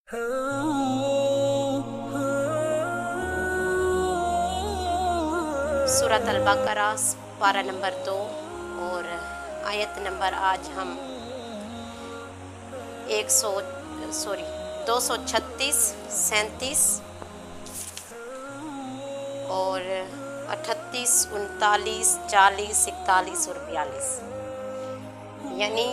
सूरत अल-बकरा पारा नंबर 2 और आयत नंबर आज हम 236, 37 और 38, 39, 40, 41 और 42 यानी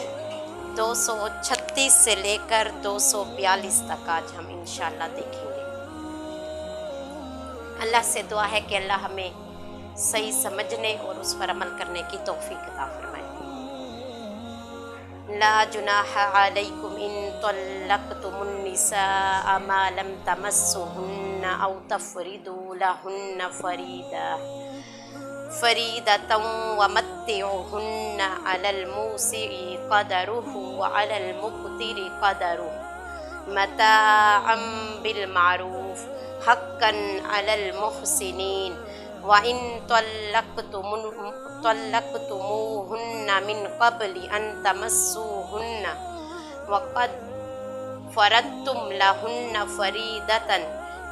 236 से लेकर 242 तक आज हम इंशाअल्लाह देखेंगे। अल्लाह से दुआ है कि अल्लाह हमें सही समझने और उस पर अमल करने की तौफीक अता फरमाए। ला जुनाहा अलैकुम इन तल्लक़्तुमुन निसाअ मा लम तमस्सुहुन्ना औ तफ़रिदू लहुन्ना फरीदतन व मत्तिउहुन्ना अलल मूसिइ क़दरुहु व अलल मुक़तिरि क़दरुहु मताअम बिल मारूफ हक्कन अलल मुहसिनीन व इन तल्लक़्तुमूहुन्ना मिन क़ब्लि अन तमस्सूहुन्ना व क़द फ़रदतुम लहुन्ना फ़रीदतन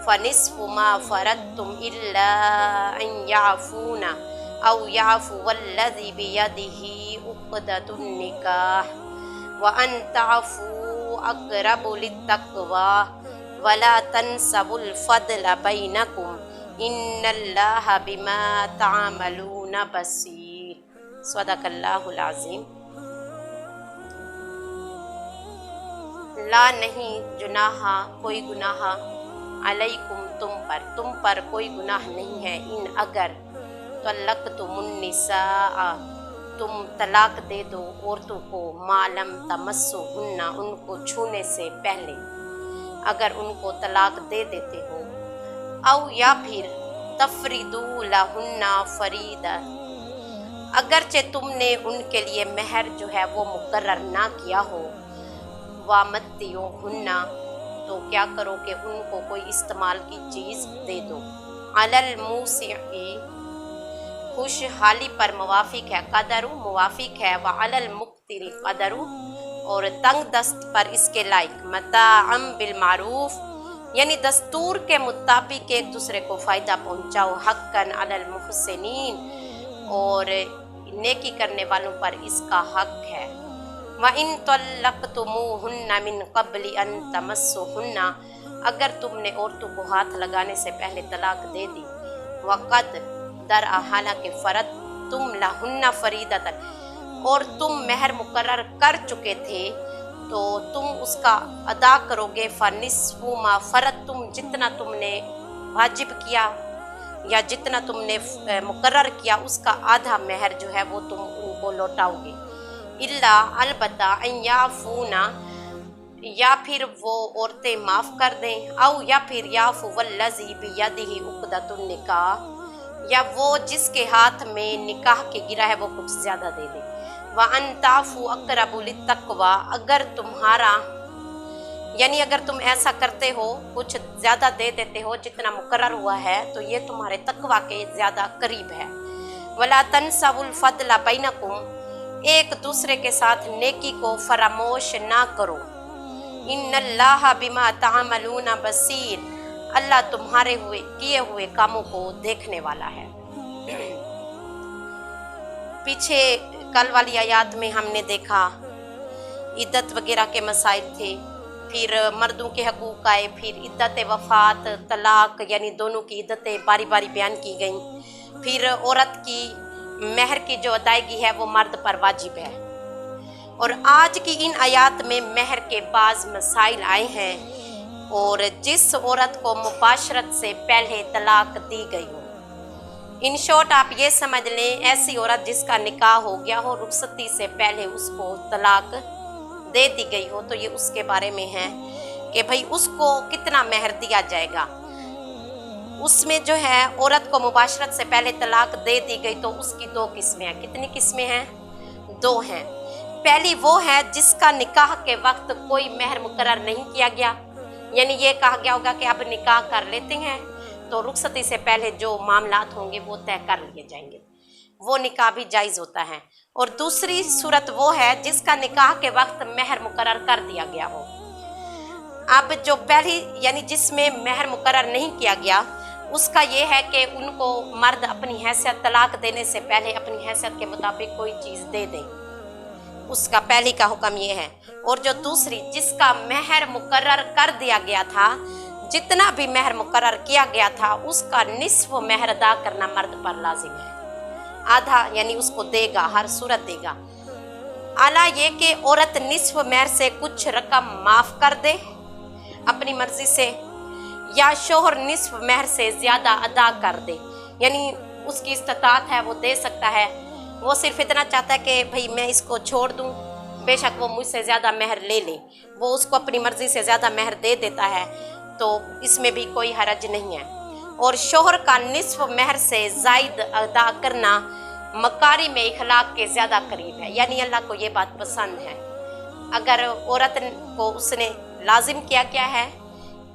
फ़निस्फ़ु मा फ़रदतुम इल्ला अन याफ़ूना औ याफ़ु वल्लज़ी बियदिही उक़दतुन निकाह व अन तअफ़ू अक़रबु लित्तक़वा वला तन्सवुल फ़द्ल बैनकुम इन्नल्लाहा बिमा तामलून बसीर। सदक़ल्लाहुल अज़ीम। ला नहीं जुनाहा कोई गुनाह अलैकुम तुम पर कोई गुनाह नहीं है इन अगर तल्लक़्तुमुन निसाअ तुम तलाक दे दो औरतों को मालम तमस्सुहुन्ना उनको छूने से पहले अगर उनको तलाक दे देते हो औ या फिर तफरीदू लहुन्ना फरीदा अगरचे तुमने उनके लिए महर जो है वो मुकर्रर ना किया हो वामत्तियुहुन्ना तो क्या करो कि उनको कोई इस्तेमाल की चीज़ दे दो। अलल मूसिइ खुशहाली पर मुवाफिक है, कदरु मुवाफिक है, व अलल मुक़तिरि कदरु और तंग दस्त पर इसके लायक, मताअम बिल मारूफ यानी दस्तूर के मुताबिक एक दूसरे को फ़ायदा पहुँचाओ, हक्कन अलल मुहसिनीन और नेकी करने वालों पर इसका हक है। व इन तल्लक़्तुमूहुन्ना मिन क़ब्लि अन तमस्सुहुन्ना अगर तुमने औरतों को हाथ लगाने से पहले तलाक दे दी, वक़द दर हालांकि फ़रद तुम लहुन्ना फ़रीदतन और तुम महर मुकर्रर कर चुके थे तो तुम उसका अदा करोगे फ़निस्फ़ु मा फ़रद तुम जितना तुमने वाजिब किया या जितना तुमने मुकर्रर किया उसका आधा महर जो है वो तुम उनको लौटाओगे। इल्ला अलबत्ता अन याफ़ूना या फिर वो औरतें माफ़ कर दें औ या फिर याफ़ु वल्लज़ी बियदिही उक़दतुन निकाह या वो जिसके हाथ में निकाह के गिरा है वो कुछ ज़्यादा दे दे। व अन ताफ़ू अक़रबु लित्तक़वा अगर तुम्हारा यानी अगर तुम ऐसा करते हो कुछ ज़्यादा दे देते हो जितना मुकर्रर हुआ है तो ये तुम्हारे तक़वा के ज़्यादा करीब है। वला तन्सवुल फ़द्ल बैनकुम एक दूसरे के साथ नेकी को फरामोश ना करो। इन्नल्लाहा बिमा तामलून बसीर अल्लाह तुम्हारे किए हुए कामों को देखने वाला है। पीछे कल वाली आयत में हमने देखा इद्दत वगैरह के मसाइल थे, फिर मर्दों के हकूक़ आए, फिर इद्दत वफ़ात तलाक यानी दोनों की इद्दतें बारी बारी बयान की गईं, फिर औरत की महर की जो अदायगी है वो मर्द पर वाजिब है। और आज की इन आयत में महर के बाज़ मसाइल आए हैं और जिस औरत को मुबाशरत से पहले तलाक दी गई हो, इन शॉर्ट आप ये समझ लें ऐसी औरत जिसका निकाह हो गया हो, रुखसती से पहले उसको तलाक दे दी गई हो, तो ये उसके बारे में है कि भाई उसको कितना महर दिया जाएगा। उसमें जो है औरत को मुबाशरत से पहले तलाक दे दी गई तो उसकी दो किस्में हैं। कितनी किस्में हैं? दो हैं। पहली वो है जिसका निकाह के वक्त कोई महर मुकर्रर नहीं किया गया, यानी ये कहा गया होगा कि अब निकाह कर लेते हैं तो रुखसती से पहले जो मामलात होंगे वो तय कर लिए जाएंगे, वो निकाह भी जायज़ होता है। और दूसरी सूरत वो है जिसका निकाह के वक्त महर मुकर्रर कर दिया गया हो। अब जो पहली यानी जिसमें महर मुकर्रर नहीं किया गया उसका ये है कि उनको मर्द अपनी हैसियत तलाक देने से पहले अपनी हैसियत के मुताबिक कोई चीज़ दे दें, उसका पहली का हुक्म ये है। और जो दूसरी जिसका महर मुकर्रर कर दिया गया था, जितना भी महर मुकर्रर किया गया था उसका निस्फ महर अदा करना मर्द पर लाजिम है, आधा यानी उसको देगा, हर सूरत देगा। आला ये कि औरत निस्फ महर से कुछ रकम माफ़ कर दे अपनी मर्जी से, या शोहर निस्फ महर से ज़्यादा अदा कर दे, यानी उसकी इस्तात है वो दे सकता है, वो सिर्फ इतना चाहता है कि भाई मैं इसको छोड़ दूं, बेशक वो मुझसे ज़्यादा महर ले ले, वो उसको अपनी मर्ज़ी से ज़्यादा महर दे देता है, तो इसमें भी कोई हरज नहीं है। और शोहर का निस्फ महर से ज़ायद अदा करना मकारी में इखलाक के ज़्यादा करीब है, यानी अल्लाह को ये बात पसंद है। अगर औरत को उसने लाजिम किया क्या है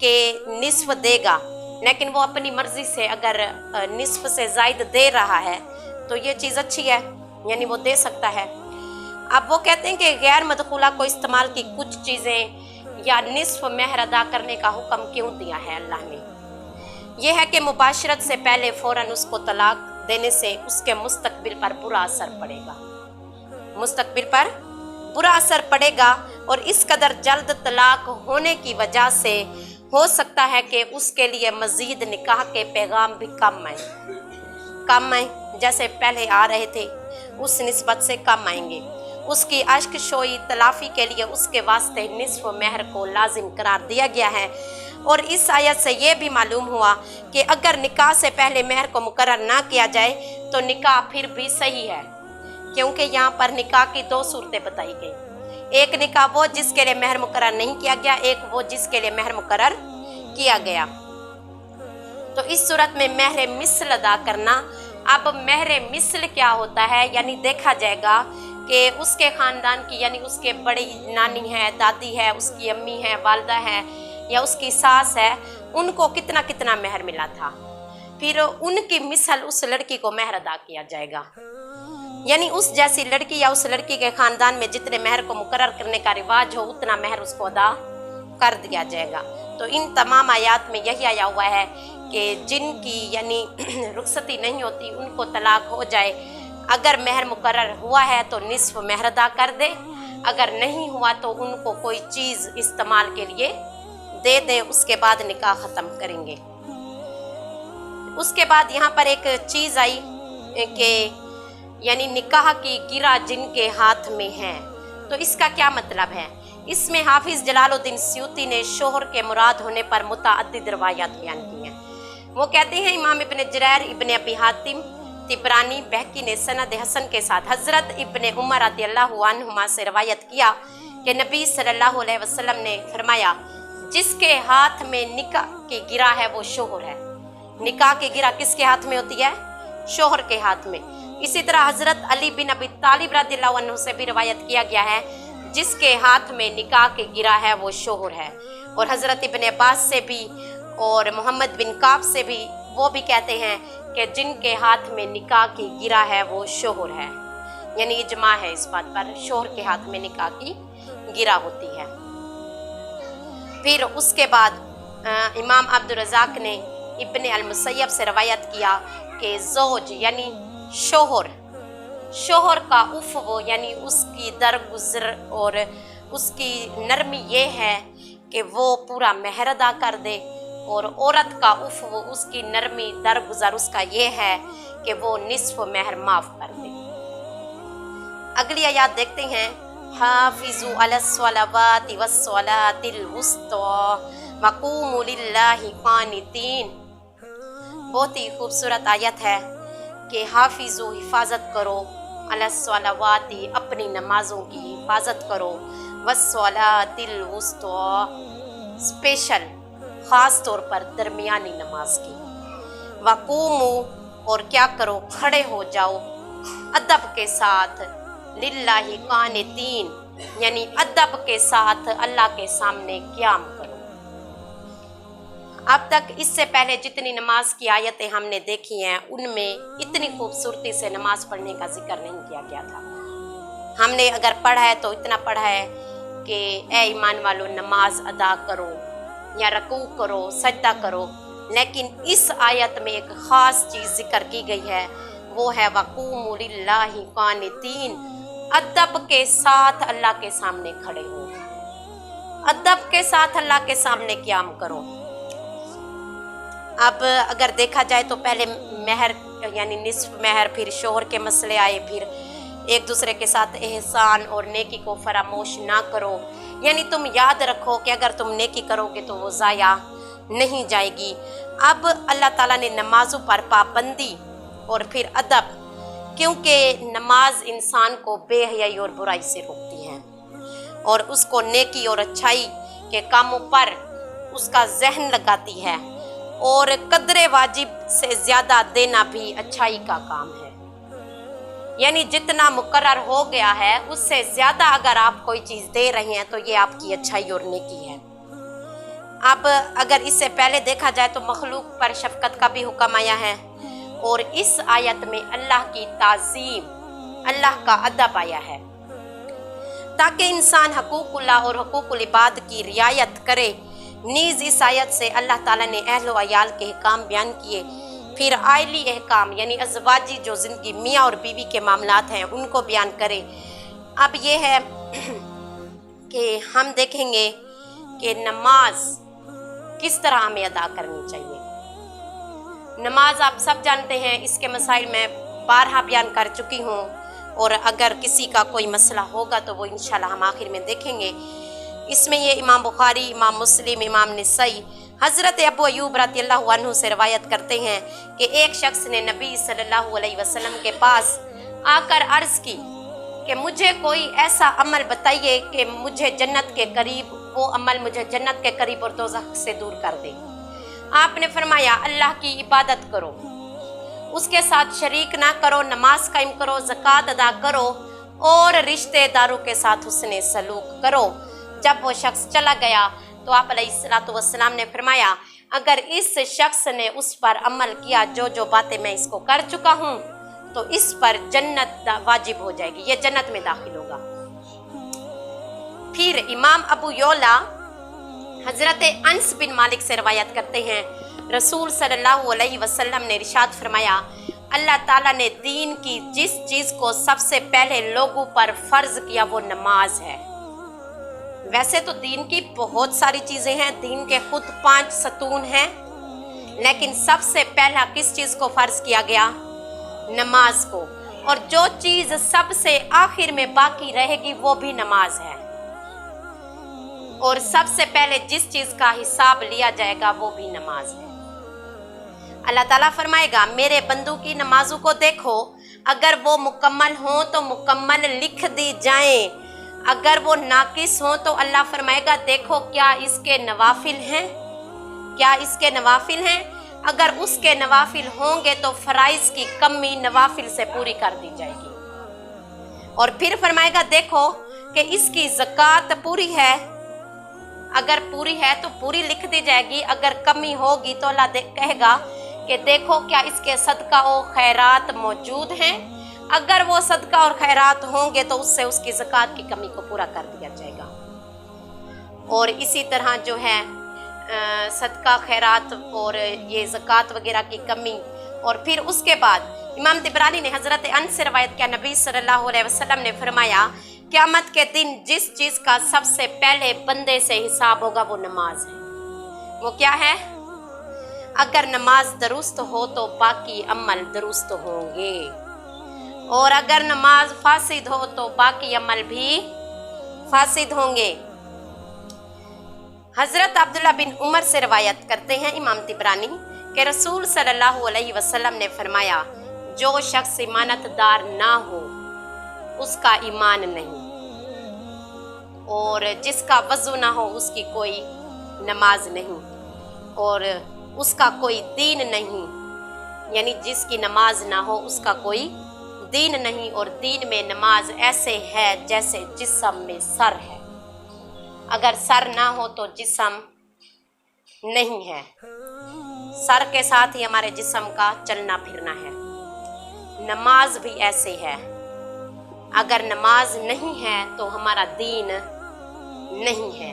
कि निस्फ देगा, लेकिन वो अपनी मर्ज़ी से अगर निस्फ से ज़ायद दे रहा है तो ये चीज़ अच्छी है, यानी वो दे सकता है। अब वो कहते हैं कि गैर मदखूला को इस्तेमाल की कुछ चीज़ें या निस्फ महर अदा करने का हुक्म क्यों दिया है अल्लाह ने? यह है कि मुबाशरत से पहले फ़ौरन उसको तलाक देने से उसके मुस्तकबिल पर बुरा असर पड़ेगा, मुस्तकबिल पर बुरा असर पड़ेगा, और इस कदर जल्द तलाक होने की वजह से हो सकता है कि उसके लिए मज़ीद निकाह के पैगाम भी कम आए, जैसे पहले आ रहे थे उस निस्बत से कम आएंगे। उसकी अश्क शोई तलाफ़ी के लिए उसके वास्ते निस्फ महर को लाजिम करार दिया गया है। और इस आयत से ये भी मालूम हुआ कि अगर निकाह से पहले महर को मुकर्रर ना किया जाए तो निकाह फिर भी सही है, क्योंकि यहाँ पर निकाह की दो सूरतें बताई गई, एक निकाह वो जिसके लिए महर मुकर्रर नहीं किया गया, एक वो जिसके लिए महर मुकर्रर किया गया। तो इस सूरत में महर मिसल अदा करना। अब महर मिसल क्या होता है, यानी देखा जाएगा कि उसके ख़ानदान की, यानी उसके बड़ी नानी है, दादी है, उसकी अम्मी है, वालदा है या उसकी सास है, उनको कितना कितना महर मिला था, फिर उनकी मिसल उस लड़की को महर अदा किया जाएगा, यानी उस जैसी लड़की या उस लड़की के ख़ानदान में जितने महर को मुकर्रर करने का रिवाज हो उतना महर उसको अदा कर दिया जाएगा। तो इन तमाम आयात में यही आया हुआ है कि जिनकी यानी रुखसती नहीं होती उनको तलाक हो जाए, अगर महर मुकर्रर हुआ है तो निस्फ महर अदा कर दे, अगर नहीं हुआ तो उनको कोई चीज़ इस्तेमाल के लिए दे दें, उसके बाद निकाह ख़त्म करेंगे। उसके बाद यहाँ पर एक चीज़ आई कि यानी निकाह की गिरा जिनके हाथ में है, तो इसका क्या मतलब है? इसमें हाफिज़ जलालुद्दीन सयूती ने शोहर के मुराद होने पर मुतअद्दिद रवायात बयान की हैं। वो कहते हैं इमाम इब्न जरैर, इब्न अबी हातिम, तिबरानी, बहकी ने सनद हसन के साथ हज़रत इब्न उमर रज़ियल्लाहु अन्हुमा से रवायत किया कि नबी सल्लल्लाहु अलैहि वसल्लम ने फरमाया, जिसके हाथ में निकाह की गिरा है वो शोहर है। निकाह की गिरा किसके हाथ में होती है? शोहर के हाथ में। इसी तरह हज़रत अली बिन अबी तालिब रज़ियल्लाहु अन्हु से भी रवायत किया गया है, जिसके हाथ में निकाह की गिरा है वो शोहर है। और हज़रत इब्न अब्बास से भी और मोहम्मद बिन काब से भी वो भी कहते हैं कि जिनके हाथ में निकाह की गिरा है वो शोहर है, यानी इजमा है इस बात पर, शोहर के हाथ में निकाह की गिरा होती है। फिर उसके बाद इमाम अब्दुल रज़ाक ने इब्न अल-मुसय्यब से रवायत किया कि ज़ौज यानी शोहर का उफ़्व यानी उसकी दरगुजर और उसकी नरमी ये है कि वो पूरा महर अदा कर दे, और औरत का उफ़्व उसकी नरमी दरगुजर उसका ये है कि वो निस्फ महर माफ़ कर दे। अगली आयत देखते हैं, हाफिज़ू अलस्सलावाति वस्सलातिल वुस्ता वक़ूमू लिल्लाहि क़ानितीन। बहुत ही खूबसूरत आयत है कि हाफिज़ू हिफाजत करो, अलस्सलावाति अपनी नमाज़ों की हिफाजत करो, वस्सलातिल वुस्ता स्पेशल ख़ास तौर पर दरमियानी नमाज की, वक़ूमू और क्या करो, खड़े हो जाओ, अदब के साथ, लिल्लाहि क़ानितीन यानी अदब के साथ अल्लाह के सामने क़याम करो। अब तक इससे पहले जितनी नमाज की आयतें हमने देखी हैं उनमें इतनी खूबसूरती से नमाज पढ़ने का जिक्र नहीं किया गया था। हमने अगर पढ़ा है तो इतना पढ़ा है کہ اے ایمان والو نماز ادا کرو یا رکوع کرو سجدہ کرو، لیکن اس آیت میں ایک خاص چیز ذکر کی گئی ہے، وہ ہے وَقُومُوا لِلَّهِ قَانِتِينَ، ادب کے ساتھ اللہ کے سامنے کھڑے ہو، ادب کے ساتھ اللہ کے سامنے قیام کرو۔ اب اگر دیکھا جائے تو پہلے مہر یعنی نصف مہر، پھر شوہر کے مسئلے آئے، پھر ایک دوسرے کے ساتھ احسان اور نیکی کو فراموش نہ کرو، یعنی تم یاد رکھو کہ اگر تم نیکی کرو گے تو وہ ضائع نہیں جائے گی۔ اب اللہ تعالیٰ نے نمازوں پر پابندی اور پھر ادب، کیونکہ نماز انسان کو بے حیائی اور برائی سے روکتی ہے اور اس کو نیکی اور اچھائی کے کاموں پر اس کا ذہن لگاتی ہے، اور قدر واجب سے زیادہ دینا بھی اچھائی کا کام ہے، یعنی جتنا مقرر ہو گیا ہے اس سے زیادہ اگر آپ کوئی چیز دے رہے ہیں تو یہ آپ کی اچھائی اور نیکی ہے۔ اب اگر اس سے پہلے دیکھا جائے تو مخلوق پر شفقت کا بھی حکم آیا ہے، اور اس آیت میں اللہ کی تعظیم، اللہ کا ادب آیا ہے تاکہ انسان حقوق اللہ اور حقوق العباد کی رعایت کرے۔ نیز اس آیت سے اللہ تعالیٰ نے اہل و عیال کے احکام بیان کیے، پھر عائلی احکام یعنی ازواجی جو زندگی میاں اور بیوی کے معاملات ہیں ان کو بیان کرے۔ اب یہ ہے کہ ہم دیکھیں گے کہ نماز کس طرح ہمیں ادا کرنی چاہیے۔ نماز آپ سب جانتے ہیں، اس کے مسائل میں بارہا بیان کر چکی ہوں، اور اگر کسی کا کوئی مسئلہ ہوگا تو وہ انشاءاللہ ہم آخر میں دیکھیں گے۔ اس میں یہ امام بخاری، امام مسلم، امام نسائی حضرت ابو ایوب رضی اللہ عنہ سے روایت کرتے ہیں کہ ایک شخص نے نبی صلی اللہ علیہ وسلم کے پاس آ کر عرض کی کہ مجھے کوئی ایسا عمل بتائیے کہ مجھے جنت کے قریب، وہ عمل مجھے جنت کے قریب اور دوزخ سے دور کر دے۔ آپ نے فرمایا اللہ کی عبادت کرو، اس کے ساتھ شریک نہ کرو، نماز قائم کرو، زکوٰۃ ادا کرو اور رشتہ داروں کے ساتھ حسن سلوک کرو۔ جب وہ شخص چلا گیا تو آپ علیہ السلام نے فرمایا اگر اس شخص نے اس پر عمل کیا جو باتیں میں اس کو کر چکا ہوں تو اس پر جنت واجب ہو جائے گی، یہ جنت میں داخل ہوگا۔ پھر امام ابو یعلا حضرت انس بن مالک سے روایت کرتے ہیں رسول صلی اللہ علیہ وسلم نے ارشاد فرمایا اللہ تعالیٰ نے دین کی جس چیز کو سب سے پہلے لوگوں پر فرض کیا وہ نماز ہے۔ ویسے تو دین کی بہت ساری چیزیں ہیں، دین کے خود 5 ستون ہیں، لیکن سب سے پہلا کس چیز کو فرض کیا گیا؟ نماز کو، اور جو چیز سب سے آخر میں باقی رہے گی وہ بھی نماز ہے، اور سب سے پہلے جس چیز کا حساب لیا جائے گا وہ بھی نماز ہے۔ اللہ تعالیٰ فرمائے گا میرے بندوں کی نمازوں کو دیکھو، اگر وہ مکمل ہوں تو مکمل لکھ دی جائیں، اگر وہ ناقص ہوں تو اللہ فرمائے گا دیکھو کیا اس کے نوافل ہیں، کیا اس کے نوافل ہیں، اگر اس کے نوافل ہوں گے تو فرائض کی کمی نوافل سے پوری کر دی جائے گی، اور پھر فرمائے گا دیکھو کہ اس کی زکوٰۃ پوری ہے، اگر پوری ہے تو پوری لکھ دی جائے گی، اگر کمی ہوگی تو اللہ کہے گا کہ دیکھو کیا اس کے صدقہ و خیرات موجود ہیں، اگر وہ صدقہ اور خیرات ہوں گے تو اس سے اس کی زکوٰۃ کی کمی کو پورا کر دیا جائے گا۔ اور اسی طرح جو ہے صدقہ خیرات اور یہ زکوٰۃ وغیرہ کی کمی، اور پھر اس کے بعد امام طبرانی نے حضرت انس سے روایت کیا نبی صلی اللہ علیہ وسلم نے فرمایا قیامت کے دن جس چیز کا سب سے پہلے بندے سے حساب ہوگا وہ نماز ہے۔ وہ کیا ہے؟ اگر نماز درست ہو تو باقی عمل درست ہوں گے، اور اگر نماز فاسد ہو تو باقی عمل بھی فاسد ہوں گے۔ حضرت عبداللہ بن عمر سے روایت کرتے ہیں امام طبرانی کہ رسول صلی اللہ علیہ وسلم نے فرمایا جو شخص امانت دار نہ ہو اس کا ایمان نہیں، اور جس کا وضو نہ ہو اس کی کوئی نماز نہیں، اور اس کا کوئی دین نہیں، یعنی جس کی نماز نہ ہو اس کا کوئی دین نہیں، اور دین میں نماز ایسے ہے جیسے جسم میں سر ہے، اگر سر نہ ہو تو جسم نہیں ہے، سر کے ساتھ ہی ہمارے جسم کا چلنا پھرنا ہے۔ نماز بھی ایسے ہے، اگر نماز نہیں ہے تو ہمارا دین नहीं है।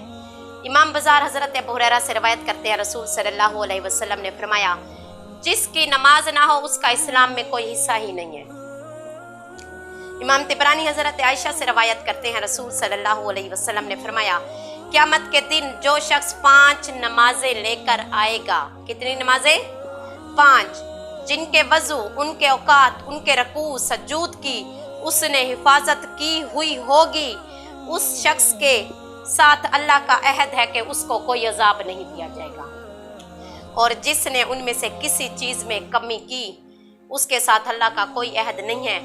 इमाम बाजार हज़रत अबू हुरैरा से रवायत करते हैं, रसूल सल्लल्लाहु अलैहि वसल्लम ने फरमाया, जिसकी नमाज ना हो उसका इस्लाम में कोई हिस्सा ही नहीं है। इमाम तिबरानी हज़रत आयशा से रवायत करते हैं, रसूल सल्लल्लाहु अलैहि वसल्लम ने फरमाया, क़यामत के दिन जो शख्स 5 नमाजें लेकर आएगा, कितनी नमाजें? 5, जिनके वज़ू, उनके औकात, उनके रकू सजूद की उसने हिफाजत की हुई होगी, उस शख्स के साथ अल्लाह का अहद है कि उसको कोई अजाब नहीं दिया जाएगा। और जिसने उनमें से किसी चीज़ में कमी की, उसके साथ अल्लाह का कोई अहद नहीं है।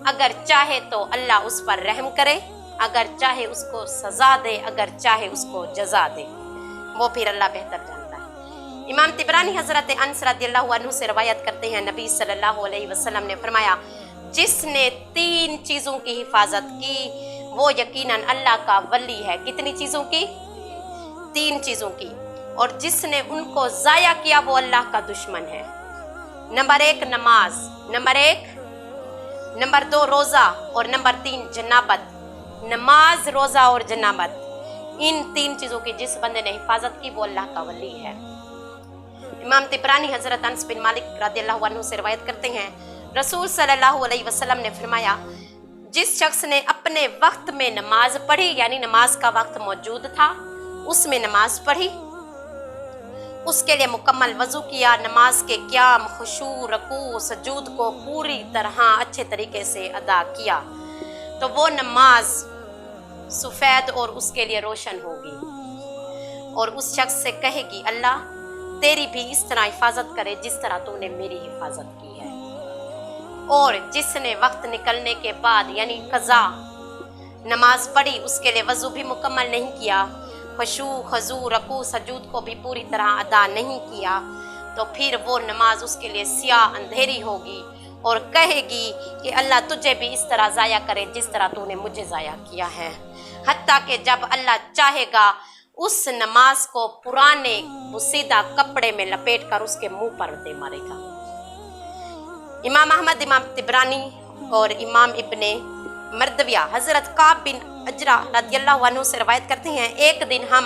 अगर चाहे तो अल्लाह उस पर रहम करे, अगर चाहे उसको सज़ा दे, अगर चाहे उसको जज़ा दे, वो फिर अल्लाह बेहतर जानता है। इमाम तिबरानी हज़रत अनस रज़ियल्लाहु अन्हु से रवायत करते हैं, नबी सल्लल्लाहु अलैहि वसल्लम ने फरमाया, जिसने 3 चीज़ों की हिफाजत की वो यकीनन अल्लाह का वली है। कितनी चीज़ों की? 3 चीज़ों की। और जिसने उनको ज़ाया किया वो अल्लाह का दुश्मन है। नंबर 1 नमाज, नंबर 2 रोज़ा, और नंबर 3 जनाबत। नमाज, रोज़ा और जनाबत, इन 3 चीज़ों की जिस बंदे ने हिफाजत की वो अल्लाह का वली है। इमाम तिबरानी हज़रत अनस बिन मालिक रज़ियल्लाहु अन्हु से रवायत करते हैं, रसूल सल्लल्लाहु अलैहि वसल्लम ने फरमाया, जिस शख्स ने अपने वक्त में नमाज पढ़ी, यानी नमाज का वक्त मौजूद था, उसमें नमाज पढ़ी, उसके लिए मुकम्मल वज़ू किया, नमाज के क़याम, खुशू, रकू, सजूद को पूरी तरह अच्छे तरीके से अदा किया, तो वो नमाज सफ़ेद और उसके लिए रोशन होगी, और उस शख्स से कहेगी, अल्लाह तेरी भी इस तरह हिफाजत करे जिस तरह तूने मेरी हिफाजत की है। और जिसने वक्त निकलने के बाद यानी कज़ा नमाज पढ़ी, उसके लिए वज़ू भी मुकम्मल नहीं किया, खुशू, खजू, रकू, सजूद को भी पूरी तरह अदा नहीं किया, तो फिर वो नमाज उसके लिए सियाह अंधेरी होगी और कहेगी कि अल्लाह तुझे भी इस तरह ज़ाया करे जिस तरह तूने मुझे ज़ाया किया है। हत्ता कि जब अल्लाह चाहेगा उस नमाज को पुराने बुसीदा कपड़े में लपेट कर उसके मुंह पर दे मारेगा। इमाम अहमद, इमाम तिबरानी और इमाम इब्ने मर्दविया हज़रत काब बिन अजरा रज़ियल्लाहु अन्हु से रवायत करते हैं, एक दिन हम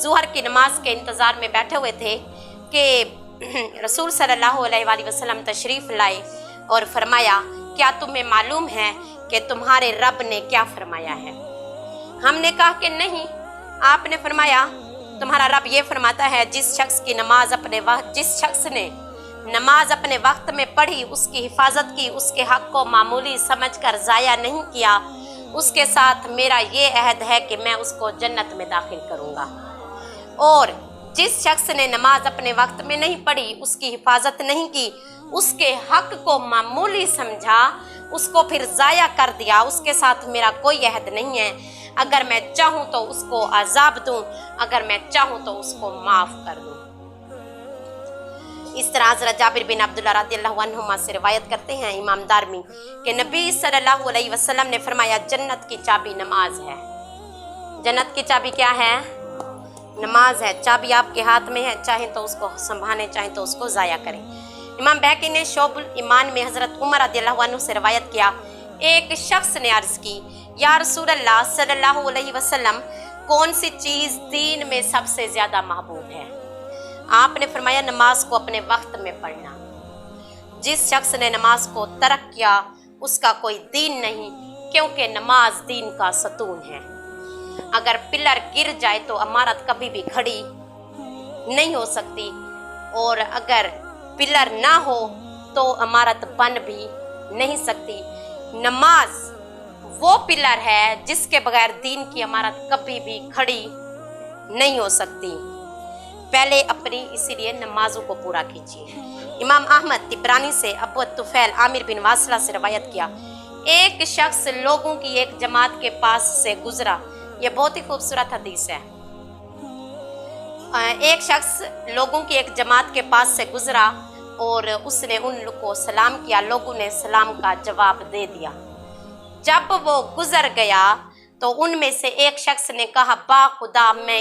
ज़ुहर की नमाज के इंतज़ार में बैठे हुए थे कि रसूल सल्लल्लाहु अलैहि वसल्लम तशरीफ़ लाए और फरमाया, क्या तुम्हें मालूम है कि तुम्हारे रब ने क्या फरमाया है? हमने कहा कि नहीं। आपने फरमाया, तुम्हारा रब ये फरमाता है, जिस शख्स ने नमाज अपने वक्त में पढ़ी, उसकी हिफाजत की, उसके हक को मामूली समझकर ज़ाया नहीं किया, उसके साथ मेरा ये अहद है कि मैं उसको जन्नत में दाखिल करूँगा। और जिस शख्स ने नमाज अपने वक्त में नहीं पढ़ी, उसकी हिफाजत नहीं की, उसके हक को मामूली समझा, उसको फिर ज़ाया कर दिया, उसके साथ मेरा कोई अहद नहीं है। अगर मैं चाहूँ तो उसको अजाब दूँ, अगर मैं चाहूँ तो उसको माफ़ कर दूँ। इस तरह हज़रत जाबिर बिन अब्दुल्लाह रज़ियल्लाहु अन्हुमा से रिवायत करते हैं इमाम दारमी कि नबी सल्लल्लाहु अलैहि वसल्लम ने फरमाया, जन्नत की चाबी नमाज है। जन्नत की चाबी क्या है? नमाज है। चाबी आपके हाथ में है, चाहे तो उसको संभालें, चाहे तो उसको ज़ाया करें। इमाम बैकी ने शोबुल ईमान में हज़रत उमर रज़ियल्लाहु अन्हु से रिवायत किया, एक शख्स ने अर्ज़ की, या रसूल अल्लाह सल्लल्लाहु अलैहि वसल्लम, कौन सी चीज़ दीन में सबसे ज़्यादा महबूब है? आपने फरमाया, नमाज को अपने वक्त में पढ़ना। जिस शख्स ने नमाज को तर्क किया उसका कोई दीन नहीं, क्योंकि नमाज दीन का सतून है। अगर पिलर गिर जाए तो इमारत कभी भी खड़ी नहीं हो सकती, और अगर पिलर ना हो तो इमारत बन भी नहीं सकती। नमाज वो पिलर है जिसके बगैर दीन की इमारत कभी भी खड़ी नहीं हो सकती। पहले अपनी इसीलिए नमाजों को पूरा कीजिए। इमाम अहमद तिबरानी से अबू तुफैल आमिर बिन वासला से रवायत किया, एक शख्स लोगों की एक जमात के पास से गुजरा। यह बहुत ही खूबसूरत हदीस है। एक शख्स लोगों की एक जमात के पास से गुजरा और उसने उन लोगों को सलाम किया। लोगों ने सलाम का जवाब दे दिया। जब वो गुजर गया तो उनमें से एक शख्स ने कहा, बा खुदा, मैं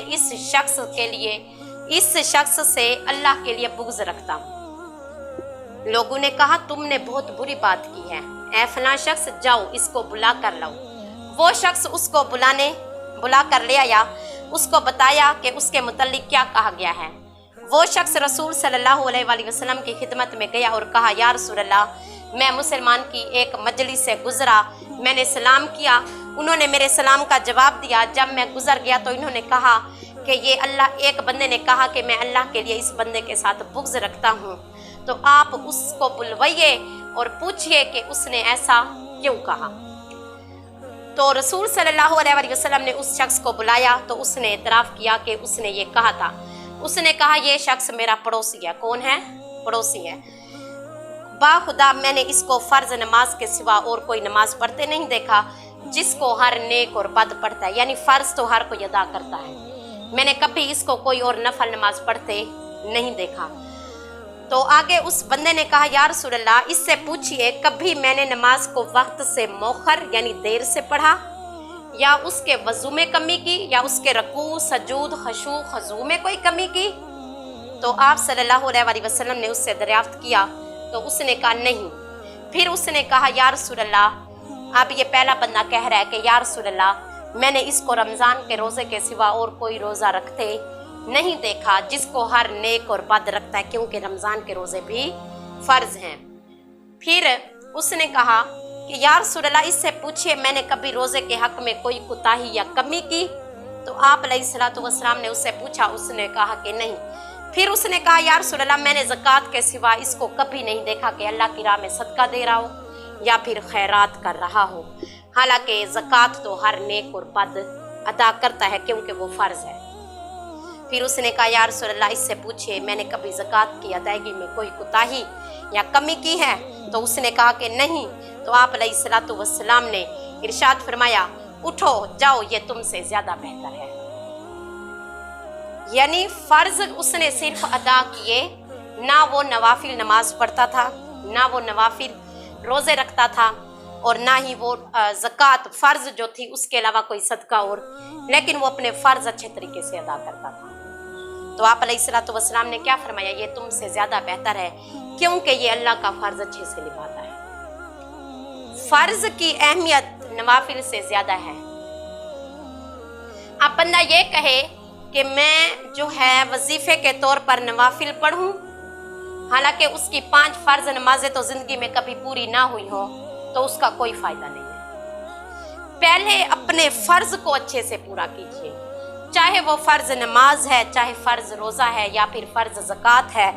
इस शख्स से अल्लाह के लिए बुग़्ज़ रखता हूँ। लोगों ने कहा, तुमने बहुत बुरी बात की है, ऐ फलां शख्स, जाओ इसको बुला कर लाओ। वो शख्स उसको बुला कर ले आया। اس کو بتایا کہ اس کے متعلق کیا کہا گیا ہے۔ وہ شخص رسول صلی اللہ علیہ وآلہ وسلم کی خدمت میں گیا اور کہا یا رسول اللہ، میں مسلمان کی ایک مجلس سے گزرا، میں نے سلام کیا، انہوں نے میرے سلام کا جواب دیا، جب میں گزر گیا تو انہوں نے کہا کہ یہ اللہ، ایک بندے نے کہا کہ میں اللہ کے لیے اس بندے کے ساتھ بغض رکھتا ہوں، تو آپ اس کو بلوائیے اور پوچھئے کہ اس نے ایسا کیوں کہا۔ تو رسول صلی اللہ علیہ وآلہ وسلم نے اس شخص کو بلایا تو اس نے اعتراف کیا کہ اس نے یہ کہا تھا۔ اس نے کہا یہ شخص میرا پڑوسی ہے۔ کون ہے؟ پڑوسی ہے۔ با خدا میں نے اس کو فرض نماز کے سوا اور کوئی نماز پڑھتے نہیں دیکھا جس کو ہر نیک اور بد پڑھتا ہے، یعنی فرض تو ہر کوئی ادا کرتا ہے، میں نے کبھی اس کو کوئی اور نفل نماز پڑھتے نہیں دیکھا۔ تو آگے اس بندے نے کہا یا رسول اللہ، اس سے پوچھئے کبھی میں نے نماز کو وقت سے مؤخر یعنی دیر سے پڑھا، یا اس کے وضو میں کمی کی، یا اس کے رکوع، سجود، خشوع، خضوع میں کوئی کمی کی؟ تو آپ صلی اللہ علیہ وآلہ وسلم نے اس سے دریافت کیا تو اس نے کہا نہیں۔ پھر اس نے کہا یا رسول اللہ، اب یہ پہلا بندہ کہہ رہا ہے کہ یا رسول اللہ، میں نے اس کو رمضان کے روزے کے سوا اور کوئی روزہ رکھتے نہیں دیکھا جس کو ہر نیک اور بد رکھتا ہے، کیونکہ رمضان کے روزے بھی فرض ہیں۔ پھر اس نے کہا کہ یا رسول اللہ، اس سے پوچھئے میں نے کبھی روزے کے حق میں کوئی کوتاہی یا کمی کی؟ تو آپ علیہ الصلوۃ والسلام نے اس سے پوچھا، اس نے کہا کہ نہیں۔ پھر اس نے کہا یا رسول اللہ، میں نے زکوٰۃ کے سوا اس کو کبھی نہیں دیکھا کہ اللہ کی راہ میں صدقہ دے رہا ہو یا پھر خیرات کر رہا ہو، حالانکہ زکوٰۃ تو ہر نیک اور بد ادا کرتا ہے کیونکہ وہ فرض ہے۔ پھر اس نے کہا یا رسول اللہ، اس سے پوچھئے میں نے کبھی زکوٰۃ کی ادائیگی میں کوئی کوتاہی یا کمی کی ہے؟ تو اس نے کہا کہ نہیں۔ تو آپ علیہ الصلوۃ والسلام نے ارشاد فرمایا اٹھو جاؤ، یہ تم سے زیادہ بہتر ہے۔ یعنی فرض اس نے صرف ادا کیے، نہ وہ نوافل نماز پڑھتا تھا، نہ وہ نوافل روزے رکھتا تھا، اور نہ ہی وہ زکوٰۃ فرض جو تھی اس کے علاوہ کوئی صدقہ اور، لیکن وہ اپنے فرض اچھے طریقے سے ادا کرتا تھا۔ تو آپ علیہ الصلوۃ والسلام نے کیا فرمایا؟ یہ تم سے زیادہ بہتر ہے کیونکہ یہ اللہ کا فرض اچھے سے نبھاتا ہے۔ فرض کی اہمیت نوافل سے زیادہ ہے۔ اب بندہ یہ کہے کہ میں جو ہے وظیفے کے طور پر نوافل پڑھوں، حالانکہ اس کی 5 فرض نمازیں تو زندگی میں کبھی پوری نہ ہوئی ہوں، تو اس کا کوئی فائدہ نہیں ہے۔ پہلے اپنے فرض کو اچھے سے پورا کیجیے، چاہے وہ فرض نماز ہے، چاہے فرض روزہ ہے، یا پھر فرض زکوٰۃ ہے،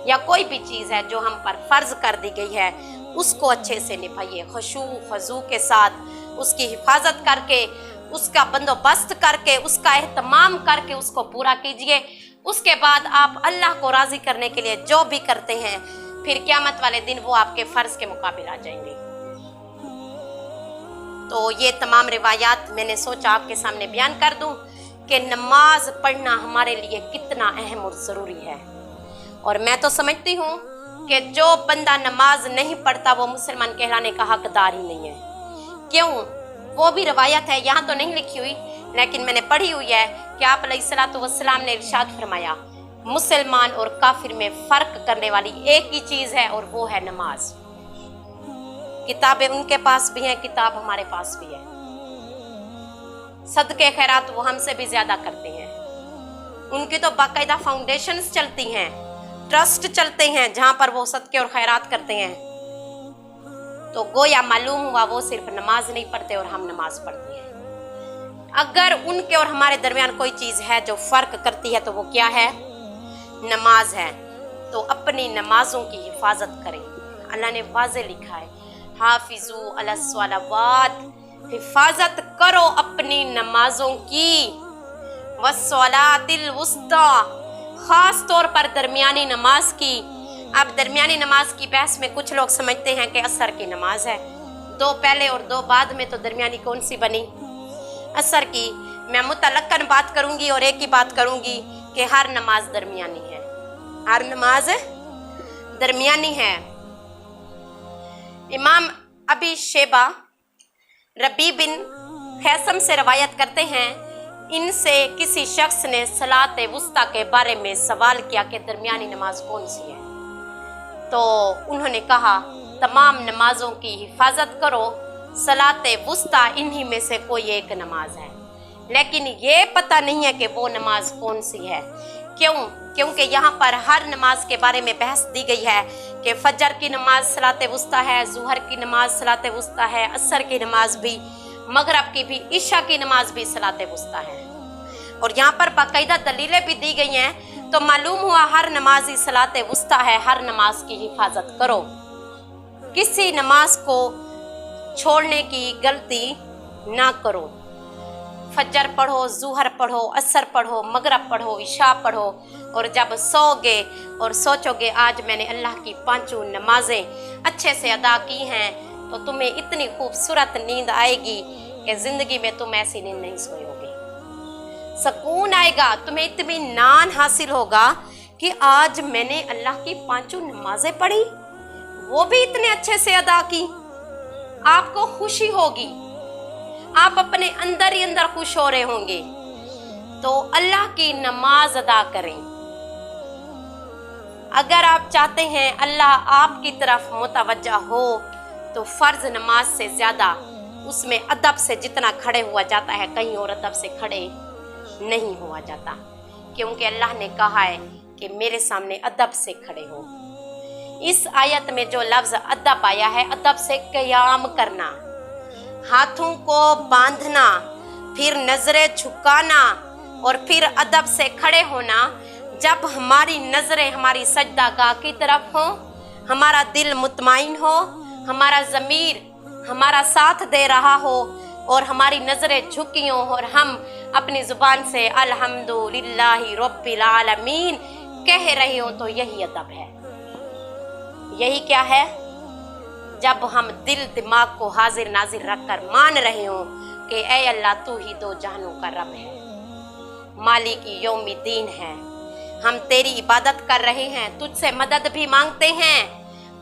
یا کوئی بھی چیز ہے جو ہم پر فرض کر دی گئی ہے، اس کو اچھے سے نبھائیے، خشوع خضوع کے ساتھ اس کی حفاظت کر کے، اس کا بندوبست کر کے، اس کا اہتمام کر کے اس کو پورا کیجیے۔ اس کے بعد آپ اللہ کو راضی کرنے کے لیے جو بھی کرتے ہیں، پھر قیامت والے دن وہ آپ کے فرض کے مقابل آ جائیں گے۔ تو یہ تمام روایات میں نے سوچا آپ کے سامنے بیان کر دوں کہ نماز پڑھنا ہمارے لیے کتنا اہم اور ضروری ہے۔ اور میں تو سمجھتی ہوں کہ جو بندہ نماز نہیں پڑھتا وہ مسلمان کہلانے کا حقدار ہی نہیں ہے۔ کیوں؟ وہ بھی روایت ہے، یہاں تو نہیں لکھی ہوئی لیکن میں نے پڑھی ہوئی ہے کہ آپ علیہ الصلوۃ والسلام نے ارشاد فرمایا مسلمان اور کافر میں فرق کرنے والی ایک ہی چیز ہے، اور وہ ہے نماز۔ کتابیں ان کے پاس بھی ہیں، کتاب ہمارے پاس بھی ہے، صدقے خیرات وہ ہم سے بھی زیادہ کرتے ہیں، ان کی تو باقاعدہ فاؤنڈیشنز چلتی ہیں، ٹرسٹ چلتے ہیں جہاں پر وہ صدقے اور خیرات کرتے ہیں۔ تو گویا معلوم ہوا وہ صرف نماز نہیں پڑھتے اور ہم نماز پڑھتے ہیں۔ اگر ان کے اور ہمارے درمیان کوئی چیز ہے جو فرق کرتی ہے تو وہ کیا ہے؟ نماز ہے۔ تو اپنی نمازوں کی حفاظت کریں۔ اللہ نے واضح لکھا ہے حافظوا علی الصلوات، حفاظت کرو اپنی نمازوں کی، والصلاۃ الوسطی، خاص طور پر درمیانی نماز کی۔ اب درمیانی نماز کی بحث میں کچھ لوگ سمجھتے ہیں کہ عصر کی نماز ہے، 2 پہلے اور 2 بعد میں، تو درمیانی کون سی بنی؟ عصر کی۔ میں مطلقاً بات کروں گی اور ایک ہی بات کروں گی کہ ہر نماز درمیانی ہے، ہر نماز درمیانی ہے۔ امام ابی شیبہ ربیع بن خیثم سے روایت کرتے ہیں، ان سے کسی شخص نے صلاۃ وسطیٰ کے بارے میں سوال کیا کہ درمیانی نماز کون سی ہے؟ تو انہوں نے کہا تمام نمازوں کی حفاظت کرو، صلاۃ وسطیٰ انہی میں سے کوئی ایک نماز ہے۔ लेकिन ये पता नहीं है कि वो नमाज कौन सी है। क्यों? क्योंकि यहाँ पर हर नमाज के बारे में बहस दी गई है कि फजर की नमाज सलाते वुस्ता है, ज़ुहर की नमाज सलाते वुस्ता है, असर की नमाज भी, मगरब की भी, इशा की नमाज भी सलाते वुस्ता है। और यहाँ पर बाकायदा दलीलें भी दी गई हैं। तो मालूम हुआ हर नमाजी सलाते वुस्ता है। हर नमाज की हिफाजत करो, किसी नमाज को छोड़ने की गलती ना करो। फजर पढ़ो, ज़ुहर पढ़ो, असर पढ़ो, मगरब पढ़ो, इशा पढ़ो, और जब सोगे और सोचोगे आज मैंने अल्लाह की पांचों नमाजें अच्छे से अदा की हैं, तो तुम्हें इतनी खूबसूरत नींद आएगी कि ज़िंदगी में तुम ऐसी नींद नहीं सोओगे। सुकून आएगा, तुम्हें इत्मीनान हासिल होगा कि आज मैंने अल्लाह की पांचों नमाजें पढ़ी, वो भी इतने अच्छे से अदा की। आपको खुशी होगी, आप अपने अंदर ही अंदर खुश हो रहे होंगे। तो अल्लाह की नमाज अदा करें। अगर आप चाहते हैं अल्लाह आपकी तरफ मुतवज्जा हो, तो फर्ज नमाज से ज़्यादा उसमें अदब से जितना खड़े हुआ जाता है, कहीं और अदब से खड़े नहीं हुआ जाता, क्योंकि अल्लाह ने कहा है कि मेरे सामने अदब से खड़े हो। इस आयत में जो लफ्ज़ अदब आया है, अदब से क़याम करना, हाथों को बांधना, फिर नजरें झुकाना, और फिर अदब से खड़े होना। जब हमारी नजरें हमारी सजदागाह की तरफ हो, हमारा दिल मुतमईन हो, हमारा ज़मीर हमारा साथ दे रहा हो, और हमारी नजरें झुकी हों, और हम अपनी जुबान से अल्हम्दुलिल्लाहि रब्बिल आलमीन कह रहे हो, तो यही अदब है। यही क्या है? जब हम दिल दिमाग को हाजिर नाजिर रखकर मान रहे हो कि ऐ अल्लाह तू ही दो जहानों का रब है, मालिक यौमिद्दीन है, हम तेरी इबादत कर रहे हैं, तुझसे मदद भी मांगते हैं,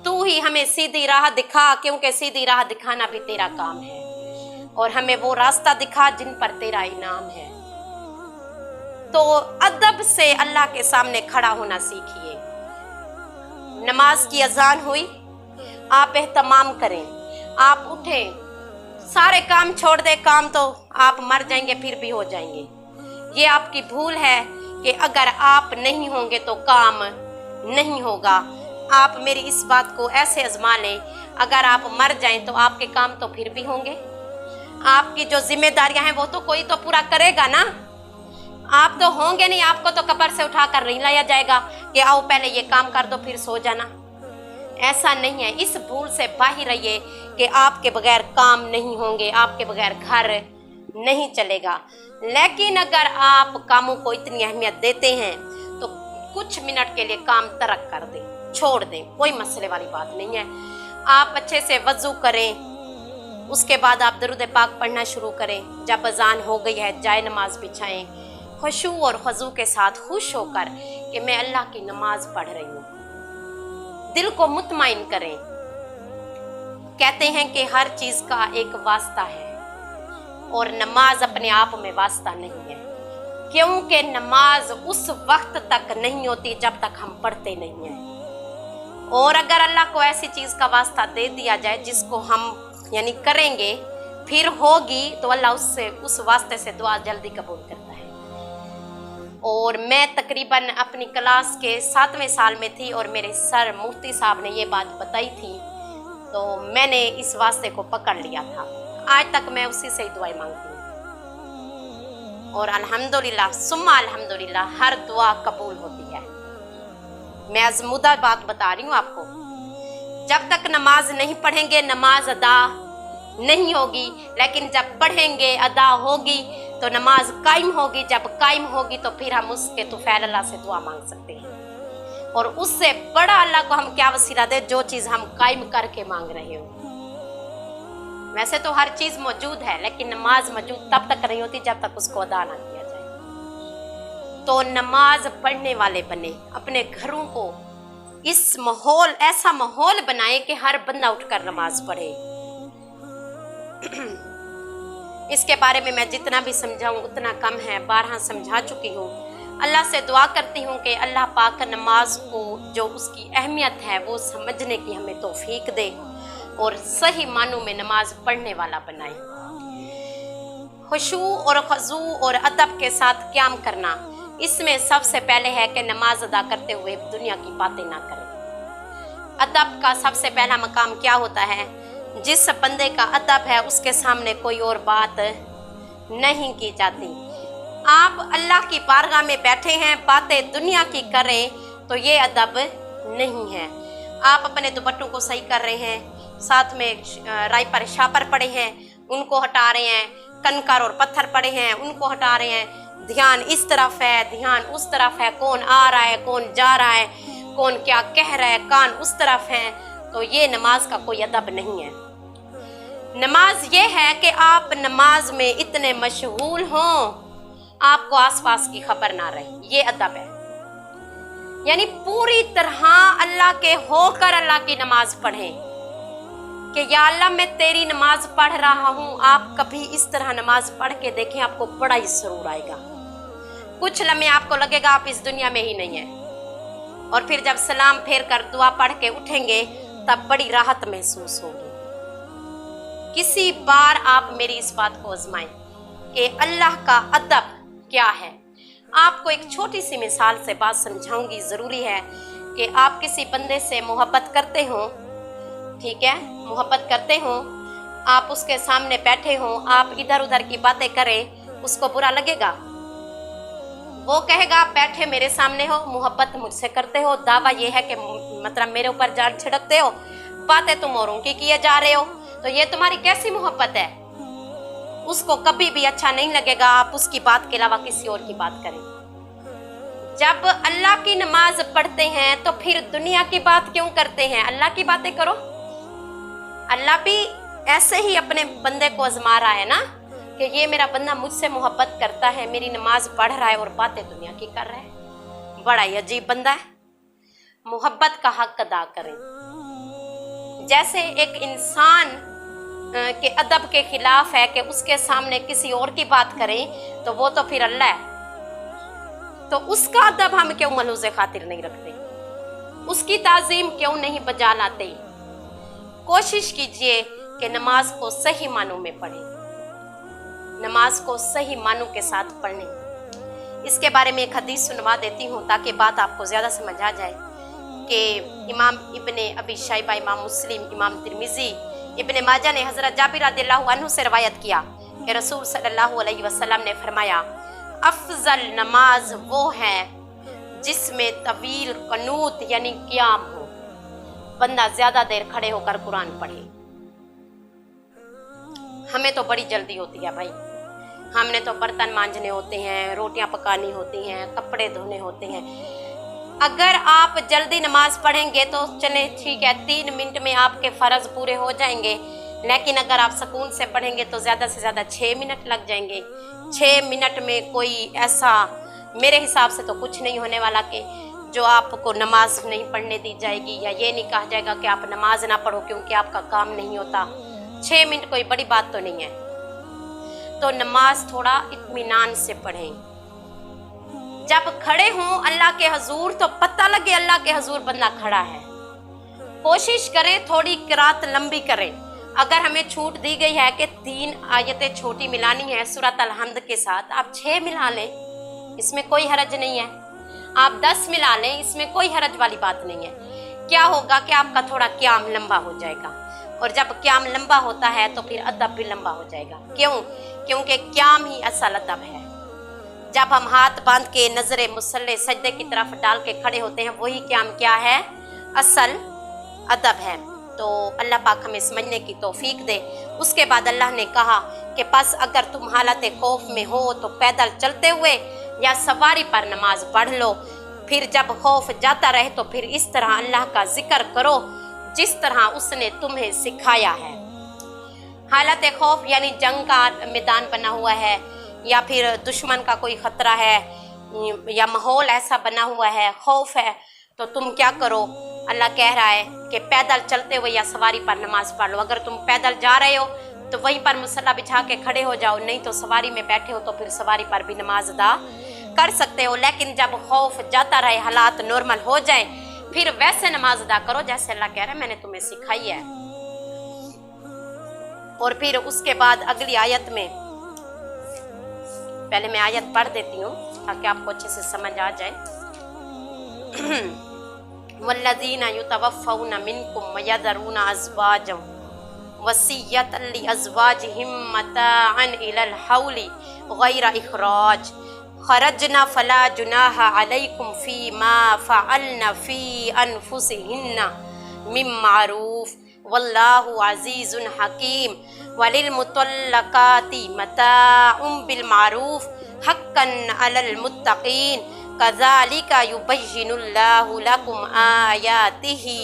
तू ही हमें सीधी राह दिखा, क्योंकि सीधी राह दिखाना भी तेरा काम है, और हमें वो रास्ता दिखा जिन पर तेरा इनाम है। तो अदब से अल्लाह के सामने खड़ा होना सीखिए। नमाज की अजान हुई, आप एहतमाम करें, आप उठें, सारे काम छोड़ दे, काम तो आप मर जाएंगे फिर भी हो जाएंगे। ये आपकी भूल है कि अगर आप नहीं होंगे तो काम नहीं होगा। आप मेरी इस बात को ऐसे आजमा लें, अगर आप मर जाएं तो आपके काम तो फिर भी होंगे। आपकी जो जिम्मेदारियां हैं वो तो कोई तो पूरा करेगा ना। आप तो होंगे नहीं, आपको तो कब्र से उठा कर नहीं लाया जाएगा कि आओ पहले ये काम कर दो फिर सो जाना। ऐसा नहीं है। इस भूल से बाहर रहिए कि आपके बगैर काम नहीं होंगे, आपके बगैर घर नहीं चलेगा। लेकिन अगर आप कामों को इतनी अहमियत देते हैं तो कुछ मिनट के लिए काम तर्क कर दें, छोड़ दें, कोई मसले वाली बात नहीं है। आप अच्छे से वज़ू करें, उसके बाद आप दरूद पाक पढ़ना शुरू करें। जब अजान हो गई है जाए नमाज बिछाएं, खुशू और खजू के साथ खुश होकर कि मैं अल्लाह की नमाज पढ़ रही हूँ। दिल को मुतमईन करें। कहते हैं कि हर चीज का एक वास्ता है, और नमाज अपने आप में वास्ता नहीं है, क्योंकि नमाज उस वक्त तक नहीं होती जब तक हम पढ़ते नहीं हैं। और अगर अल्लाह को ऐसी चीज का वास्ता दे दिया जाए जिसको हम यानी करेंगे फिर होगी, तो अल्लाह उससे उस वास्ते से दुआ जल्दी कबूल करता है। और मैं तकरीबन अपनी क्लास के 7वें साल में थी और मेरे सर मुफ्ती साहब ने ये बात बताई थी, तो मैंने इस वास्ते को पकड़ लिया था। आज तक मैं उसी से ही दुआएं मांगती हूँ, और अल्हम्दुलिल्लाह सुम्मा अल्हम्दुलिल्लाह हर दुआ कबूल होती है। मैं आज़मूदा बात बता रही हूँ आपको। जब तक नमाज नहीं पढ़ेंगे नमाज अदा नहीं होगी, लेकिन जब पढ़ेंगे अदा होगी तो नमाज कायम होगी। जब कायम होगी तो फिर हम उसके तुफैल अल्लाह से दुआ मांग सकते हैं, और उससे बड़ा अल्लाह को हम क्या वसीला दे जो चीज़ हम कायम करके मांग रहे हो। वैसे तो हर चीज़ मौजूद है, लेकिन नमाज मौजूद तब तक नहीं होती जब तक उसको अदा ना किया जाए। तो नमाज पढ़ने वाले बने, अपने घरों को इस माहौल ऐसा माहौल बनाए कि हर बंदा उठकर नमाज पढ़े। इसके बारे में मैं जितना भी समझाऊं उतना कम है, 12 समझा चुकी हूँ। अल्लाह से दुआ करती हूँ कि अल्लाह पाक नमाज को जो उसकी अहमियत है वो समझने की हमें तौफीक दे और सही मानों में नमाज पढ़ने वाला बनाए। खुशू और खजू और अदब के साथ क़याम करना, इसमें सबसे पहले है कि नमाज अदा करते हुए दुनिया की बातें ना करें। अदब का सबसे पहला मकाम क्या होता है? जिस बंदे का अदब है उसके सामने कोई और बात नहीं की जाती। आप अल्लाह की बारगाह में बैठे हैं, बातें दुनिया की करें तो ये अदब नहीं है। आप अपने दुपट्टों को सही कर रहे हैं, साथ में राई पर शापर पड़े हैं, उनको हटा रहे हैं, कंकर और पत्थर पड़े हैं, उनको हटा रहे हैं, ध्यान इस तरफ है, ध्यान उस तरफ है, कौन आ रहा है, कौन जा रहा है, कौन क्या कह रहा है, कान उस तरफ है, तो ये नमाज का कोई अदब नहीं है। नमाज ये है कि आप नमाज में इतने मशगूल हों आपको आसपास की खबर ना रहे, ये अदब है। यानी पूरी तरह अल्लाह के होकर अल्लाह की नमाज पढ़ें कि या अल्लाह मैं तेरी नमाज पढ़ रहा हूँ। आप कभी इस तरह नमाज पढ़ के देखें, आपको बड़ा ही सुरूर आएगा। कुछ लम्हे आपको लगेगा आप इस दुनिया में ही नहीं है, और फिर जब सलाम फेर कर दुआ पढ़ के उठेंगे तब बड़ी राहत महसूस होगी। किसी बार आप मेरी इस बात को आजमाएं कि अल्लाह का अदब क्या है। आपको एक छोटी सी मिसाल से बात समझाऊंगी। ज़रूरी है कि आप किसी बंदे से मोहब्बत करते हो, ठीक है, मोहब्बत करते हो, आप उसके सामने बैठे हो, आप इधर उधर की बातें करें, उसको बुरा लगेगा। वो कहेगा आप बैठे मेरे सामने हो, मोहब्बत मुझसे करते हो, दावा ये है कि मतलब मेरे ऊपर जान छिड़कते हो, बातें तुम औरों की किए जा रहे हो, तो ये तुम्हारी कैसी मोहब्बत है? उसको कभी भी अच्छा नहीं लगेगा आप उसकी बात के अलावा किसी और की बात करें। जब अल्लाह की नमाज पढ़ते हैं तो फिर दुनिया की बात क्यों करते हैं? अल्लाह की बातें करो। अल्लाह भी ऐसे ही अपने बंदे को आजमा रहा है ना कि ये मेरा बंदा मुझसे मोहब्बत करता है, मेरी नमाज पढ़ रहा है और बातें दुनिया की कर रहा है। बड़ा ही अजीब बंदा है। मोहब्बत का हक अदा करें। जैसे एक इंसान के अदब के खिलाफ है कि उसके सामने किसी और की बात करें तो वो तो फिर अल्लाह है, तो उसका अदब हम क्यों मलूज़े खातिर नहीं रखते? उसकी ताज़ीम क्यों नहीं बजा लाते? कोशिश कीजिए कि नमाज को सही मानों में पढ़ें, नमाज को सही मानों के साथ पढ़ें। इसके बारे में एक हदीस सुनवा देती हूँ ताकि बात आपको ज़्यादा समझ आ जाए कि इमाम इब्ने अबी शैबा, इमाम मुस्लिम, इमाम तिरमिज़ी, इब्ने माजा ने हज़रत जाबिर रज़ियल्लाहु अन्हु से रवायत किया कि रसूल सल्लल्लाहु अलैहि वसल्लम ने फरमाया, अफजल नमाज वो है जिसमें तवील कनूत यानी क़याम हो, बंदा ज़्यादा देर खड़े होकर कुरान पढ़े। हमें तो बड़ी जल्दी होती है भाई, हमने तो बर्तन मांजने होते हैं, रोटियां पकानी होती हैं, कपड़े धोने होते हैं। अगर आप जल्दी नमाज पढ़ेंगे तो चले ठीक है, 3 मिनट में आपके फ़र्ज पूरे हो जाएंगे, लेकिन अगर आप सुकून से पढ़ेंगे तो ज़्यादा से ज़्यादा 6 मिनट लग जाएंगे। 6 मिनट में कोई ऐसा मेरे हिसाब से तो कुछ नहीं होने वाला कि जो आपको नमाज नहीं पढ़ने दी जाएगी, या ये नहीं कहा जाएगा कि आप नमाज ना पढ़ो क्योंकि आपका काम नहीं होता। 6 मिनट कोई बड़ी बात तो नहीं है। तो नमाज थोड़ा इत्मीनान से पढ़ें। जब खड़े हों अल्लाह के हजूर तो पता लगे अल्लाह के हजूर बंदा खड़ा है। कोशिश करें थोड़ी किरात लंबी करें। अगर हमें छूट दी गई है कि 3 आयतें छोटी मिलानी है सूरत अल-हम्द के साथ, आप 6 मिला लें, इसमें कोई हरज नहीं है। आप 10 मिला लें, इसमें कोई हरज वाली बात नहीं है। क्या होगा कि आपका थोड़ा क़याम लंबा हो जाएगा, और जब क़याम लंबा होता है तो फिर अदब भी लंबा हो जाएगा। क्यों? क्योंकि क़याम ही असल अदब है। जब हम हाथ बांध के नजरे मुसल्ले सजदे की तरफ डाल के खड़े होते हैं, वही क़याम क्या है? असल अदब है। तो अल्लाह पाक हमें समझने की तौफीक दे। उसके बाद अल्लाह ने कहा कि बस अगर तुम हालत खौफ में हो तो पैदल चलते हुए या सवारी पर नमाज पढ़ लो, फिर जब खौफ जाता रहे तो फिर इस तरह अल्लाह का जिक्र करो जिस तरह उसने तुम्हें सिखाया है। हालत खौफ यानी जंग का मैदान बना हुआ है, या फिर दुश्मन का कोई ख़तरा है, या माहौल ऐसा बना हुआ है, खौफ है, तो तुम क्या करो? अल्लाह कह रहा है कि पैदल चलते हुए या सवारी पर नमाज पढ़ लो। अगर तुम पैदल जा रहे हो तो वहीं पर मुसल्ला बिछा के खड़े हो जाओ, नहीं तो सवारी में बैठे हो तो फिर सवारी पर भी नमाज अदा कर सकते हो। लेकिन जब खौफ जाता रहे, हालात नॉर्मल हो जाए, फिर वैसे नमाज अदा करो जैसे अल्लाह कह रहा है मैंने तुम्हें सिखाई है। और फिर उसके बाद अगली आयत में पहले मैं आयत पढ़ देती हूँ ताकि आपको अच्छे से समझ आ जाए। वल्लज़ीना युतवफ़्फ़ौना मिनकुम वयज़रूना अज़वाजन वसिय्यतन लिअज़वाजिहिम मताअन इलल हौली गैरा इख़राज खरजना फला जुनाहा अलैकुम फ़ीमा फ़अलना फ़ी अनफ़ुसिहिन्ना मिन मारूफ़ वल्लाहु अज़ीज़ुन हकीम वलिलमुतल्लक़ाति मताउम बिल मारूफ़ हक्कन अलल मुत्तक़ीन कज़ालिका युबय्यिनुल्लाहु लकुम आयातिही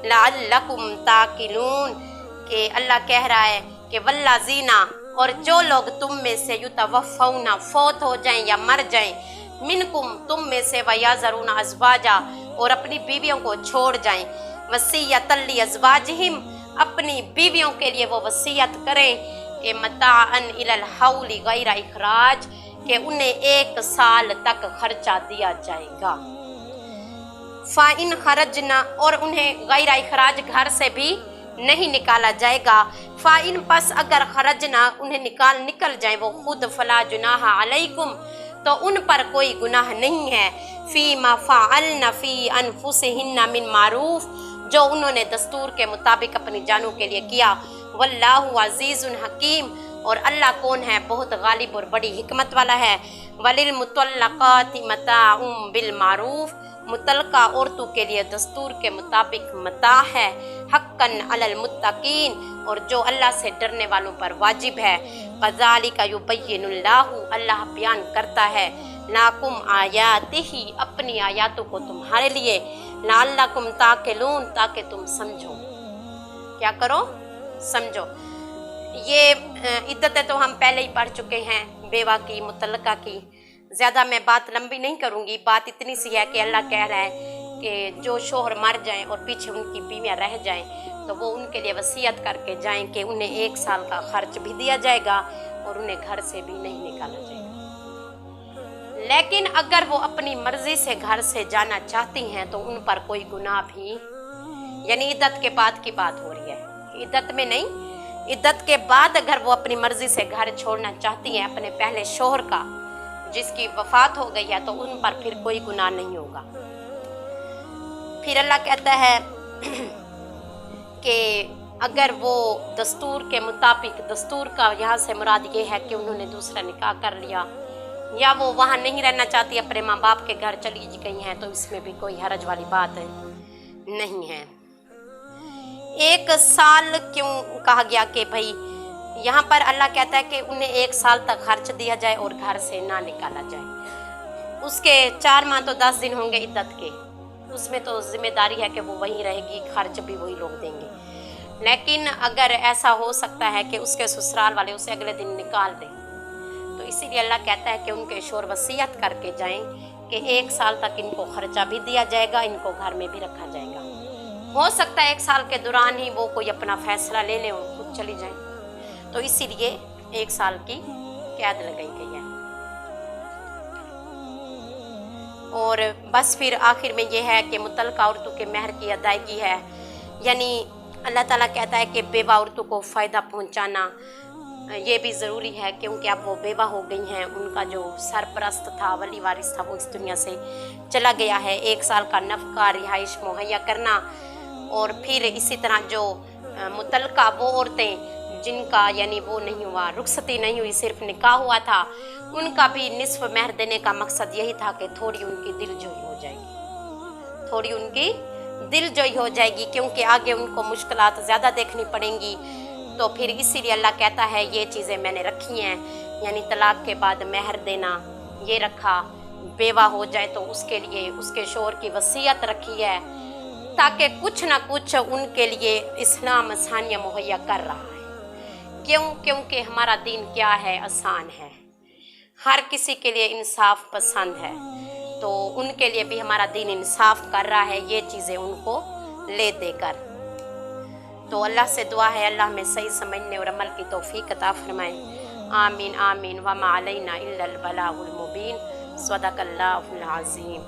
लअल्लकुम ताक़िलून। कि अल्लाह कह रहा है कि वल्लज़ीना, और जो लोग तुम में से युतवफ़्फ़ौना, फौत हो जाएं या मर जाएं, मिनकुम, तुम में से, वयज़रूना अज़वाजा, और अपनी बीवियों को छोड़ जाएं, वसियतन लिअज़वाजिहिम, अपनी बीवियों के लिए वो वसीयत करें कि मताअन इलल हौली गैरा इख़राज, कि उन्हें 1 साल तक खर्चा दिया जाएगा। फ़ाइन खरजना, और उन्हें गैरा इख़राज घर से भी नहीं निकाला जाएगा। फ़ाइन, पस अगर खरजना, उन्हें निकल जाए वो खुद, फला जुनाहा अलैकुम, तो उन पर कोई गुनाह नहीं है। फ़ीमा फ़अलना फ़ी अनफ़ुसिहिन्ना मिन मारूफ़, जो उन्होंने दस्तूर के मुताबिक अपनी जानों के लिए किया। वल्लाहु अज़ीज़ुन हकीम, और अल्लाह कौन है, बहुत गालिब और बड़ी हिकमत वाला है। वलिलमुतल्लक़ाति मताउम बिल मारूफ़, मुतल्लका औरतों के लिए दस्तूर के मुताबिक मता है। हक्कन अलल मुत्तक़ीन, और जो अल्लाह से डरने वालों पर वाजिब है। कज़ालिका युबय्यिनुल्लाहु, अल्लाह बयान करता है, लाकुम आयातिही, अपनी आयातों को तुम्हारे लिए, लअल्लकुम ताक़िलून, ताकि तुम समझो। क्या करो? समझो। ये इद्दतें तो हम पहले ही पढ़ चुके हैं, बेवा की, मुतल्लका की। ज़्यादा मैं बात लंबी नहीं करूँगी। बात इतनी सी है कि अल्लाह कह रहा है कि जो शोहर मर जाएं और पीछे उनकी बीवियाँ रह जाएं, तो वो उनके लिए वसीयत करके जाएं कि उन्हें 1 साल का खर्च भी दिया जाएगा और उन्हें घर से भी नहीं निकाला जाएगा। लेकिन अगर वो अपनी मर्जी से घर से जाना चाहती हैं तो उन पर कोई गुनाह भी, यानी इद्दत के बाद की बात हो रही है, इद्दत में नहीं, इद्दत के बाद अगर वो अपनी मर्जी से घर छोड़ना चाहती हैं अपने पहले शोहर का, जिसकी वफात हो गई है, तो उन पर फिर कोई गुनाह नहीं होगा। फिर अल्लाह कहता है कि अगर वो दस्तूर के मुताबिक, दस्तूर का यहाँ से मुराद ये है कि उन्होंने दूसरा निकाह कर लिया, या वो वहाँ नहीं रहना चाहती, अपने माँ बाप के घर चली गई हैं, तो इसमें भी कोई हरज वाली बात नहीं है। 1 साल क्यों कहा गया कि भाई, यहाँ पर अल्लाह कहता है कि उन्हें 1 साल तक खर्च दिया जाए और घर से ना निकाला जाए। उसके 4 माह तो 10 दिन होंगे इद्दत के, उसमें तो जिम्मेदारी है कि वो वहीं रहेगी, खर्च भी वही लोग देंगे। लेकिन अगर ऐसा हो सकता है कि उसके ससुराल वाले उसे अगले दिन निकाल दें, तो इसीलिए अल्लाह कहता है कि उनके शोहर वसीयत करके जाएं कि 1 साल तक इनको खर्चा भी दिया जाएगा, इनको घर में भी रखा जाएगा। हो सकता है 1 साल के दौरान ही वो कोई अपना फैसला ले लें और खुद चली जाएं, तो इसीलिए 1 साल की कैद लगाई गई है। और बस फिर आखिर में ये है कि मुतल्लका औरतों के महर की अदायगी है, यानी अल्लाह ताला कहता है कि बेवा औरतों को फ़ायदा पहुंचाना ये भी ज़रूरी है, क्योंकि अब वो बेवा हो गई हैं, उनका जो सरपरस्त था, वली वारिस था, वो इस दुनिया से चला गया है। 1 साल का नफ़का, रिहाइश मुहैया करना, और फिर इसी तरह जो मुतल्लका वो औरतें जिनका यानी वो नहीं हुआ, रुखसती नहीं हुई, सिर्फ निकाह हुआ था, उनका भी निस्फ महर देने का मकसद यही था कि थोड़ी उनकी दिलजोई हो जाएगी, थोड़ी उनकी दिलजोई हो जाएगी, क्योंकि आगे उनको मुश्किलात ज़्यादा देखनी पड़ेंगी। तो फिर इसीलिए अल्लाह कहता है ये चीज़ें मैंने रखी हैं, यानी तलाक के बाद महर देना ये रखा, बेवा हो जाए तो उसके लिए उसके शोहर की वसीयत रखी है, ताकि कुछ ना कुछ उनके लिए इस्लाम आसानियाँ मुहैया कर रहा है। क्योंकि हमारा दीन क्या है, आसान है, हर किसी के लिए इंसाफ पसंद है, तो उनके लिए भी हमारा दीन इंसाफ कर रहा है ये चीज़ें उनको ले देकर। तो अल्लाह से दुआ है अल्लाह में सही समझने और अमल की तौफीक अता फरमाए। आमीन आमीन। वमा अलैना इल्लल बलागुल मुबीन। सदक़ल्लाहुल अज़ीम।